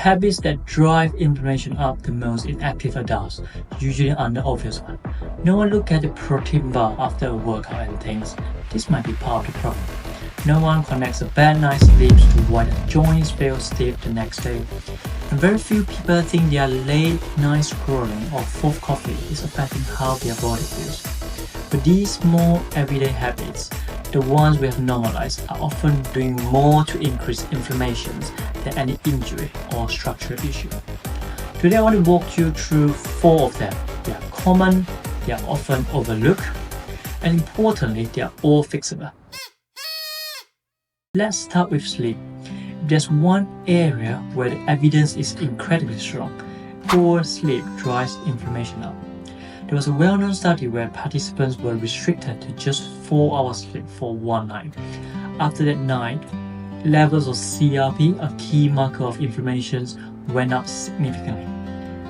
habits that drive inflammation up the most in active adults usually are the obvious one. No one look at the protein bar after a workout and thinks this might be part of the problem. No one connects a bad night's sleep to why the joints feel stiff the next day. And very few people think their late night scrolling or fourth coffee is affecting how their body feels. But these small everyday habits, the ones we have normalized, are often doing more to increase inflammations than any injury or structural issue. Today I want to walk you through 4 of them. They are common, they are often overlooked, and importantly, they are all fixable. Let's start with sleep. If there's one area where the evidence is incredibly strong, poor sleep drives inflammation up. There was a well-known study where participants were restricted to just 4 hours sleep for one night. After that night, levels of CRP, a key marker of inflammation, went up significantly.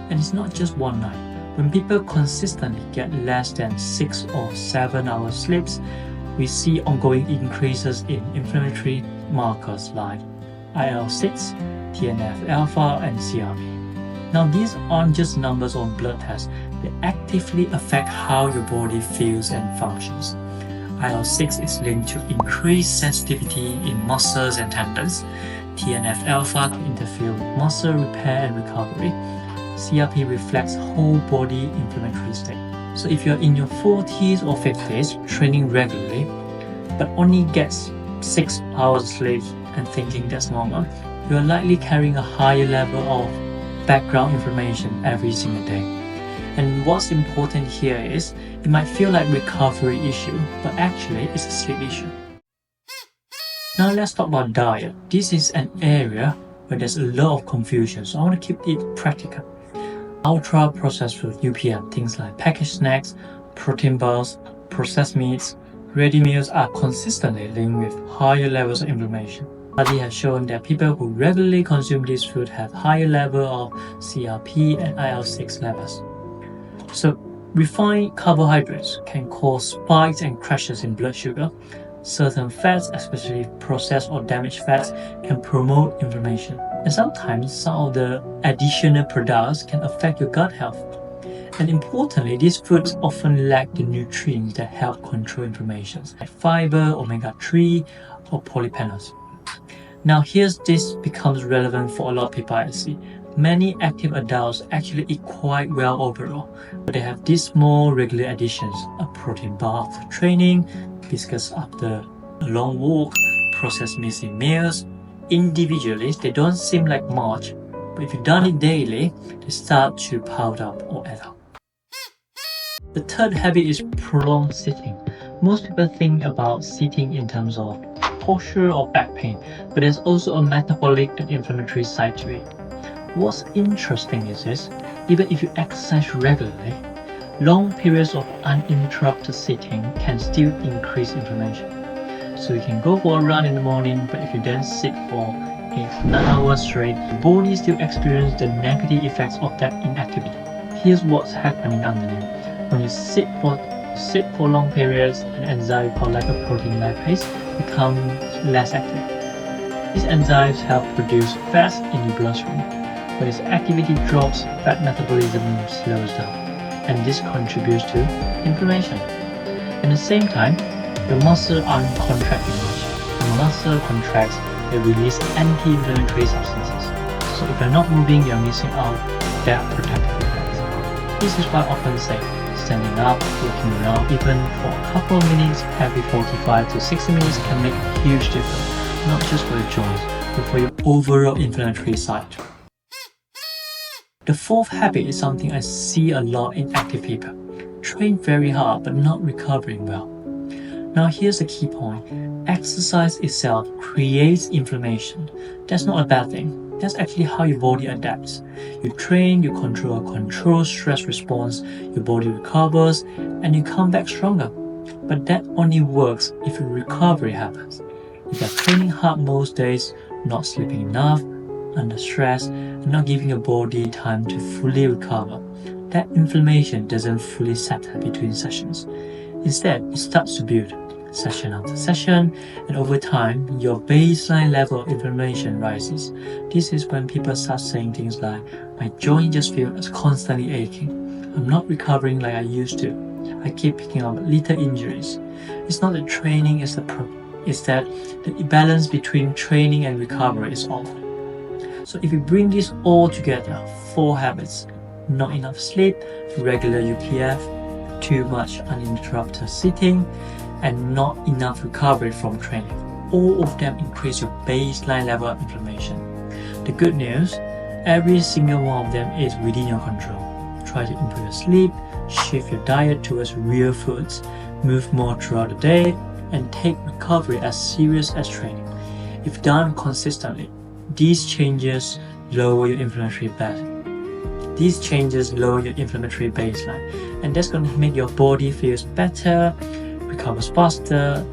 And it's not just one night. When people consistently get less than 6 or 7 hours sleeps, we see ongoing increases in inflammatory markers like IL-6, TNF-alpha, and CRP. Now these aren't just numbers on blood tests, they actively affect how your body feels and functions. IL-6 is linked to increased sensitivity in muscles and tendons. TNF-alpha can interfere with muscle repair and recovery. CRP reflects whole body inflammatory state. So if you're in your 40s or 50s training regularly, but only gets 6 hours sleep and thinking that's normal, you are likely carrying a higher level of background inflammation every single day. And what's important here is, it might feel like a recovery issue, but actually it's a sleep issue. Now let's talk about diet. This is an area where there's a lot of confusion, so I want to keep it practical. Ultra-processed food, UPM, things like packaged snacks, protein bars, processed meats, ready meals are consistently linked with higher levels of inflammation. Study has shown that people who regularly consume this food have higher level of CRP and IL-6 levels. So, refined carbohydrates can cause spikes and crashes in blood sugar. Certain fats, especially processed or damaged fats, can promote inflammation. And sometimes some of the additional products can affect your gut health. And importantly, these foods often lack the nutrients that help control inflammation, like fiber, omega-3, or polyphenols. Now this becomes relevant for a lot of people I see. Many active adults actually eat quite well overall, but they have these small regular additions: a protein bar after training, biscuits after a long walk, processed meats in meals. Individually, they don't seem like much, but if you've done it daily, they start to pile up or add up. The third habit is prolonged sitting. Most people think about sitting in terms of posture or back pain, but there's also a metabolic and inflammatory side to it. What's interesting is this: even if you exercise regularly, long periods of uninterrupted sitting can still increase inflammation. So you can go for a run in the morning, but if you then sit for 8-9 hours straight, the body still experiences the negative effects of that inactivity. Here's what's happening underneath. When you sit for long periods, an enzyme called lipoprotein lipase becomes less active. These enzymes help produce fats in your bloodstream. When its activity drops, fat metabolism slows down, and this contributes to inflammation. At the same time, your muscles aren't contracting much. When muscle contracts, they release anti-inflammatory substances. So if you're not moving, you're missing out that protective effect. This is why I often say, standing up, walking around, even for a couple of minutes every 45 to 60 minutes can make a huge difference, not just for your joints, but for your overall inflammatory side. The fourth habit is something I see a lot in active people. Train very hard but not recovering well. Now here's the key point. Exercise itself creates inflammation. That's not a bad thing. That's actually how your body adapts. You train, you control stress response, your body recovers, and you come back stronger. But that only works if your recovery happens. If you're training hard most days, not sleeping enough, under stress, and not giving your body time to fully recover, that inflammation doesn't fully settle between sessions. Instead, it starts to build. session after session, and over time, your baseline level of inflammation rises. This is when people start saying things like, my joint just feels constantly aching. I'm not recovering like I used to. I keep picking up little injuries. It's not that training is the problem. It's that the balance between training and recovery is off. So if you bring this all together, 4 habits: not enough sleep, regular UPF, too much uninterrupted sitting, and not enough recovery from training, all of them increase your baseline level of inflammation. The good news, every single one of them is within your control. Try to improve your sleep, shift your diet towards real foods, move more throughout the day, and take recovery as serious as training. If done consistently, these changes lower your inflammatory baseline, and that's going to make your body feel better, recovers faster,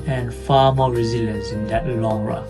and far more resilient in that long run.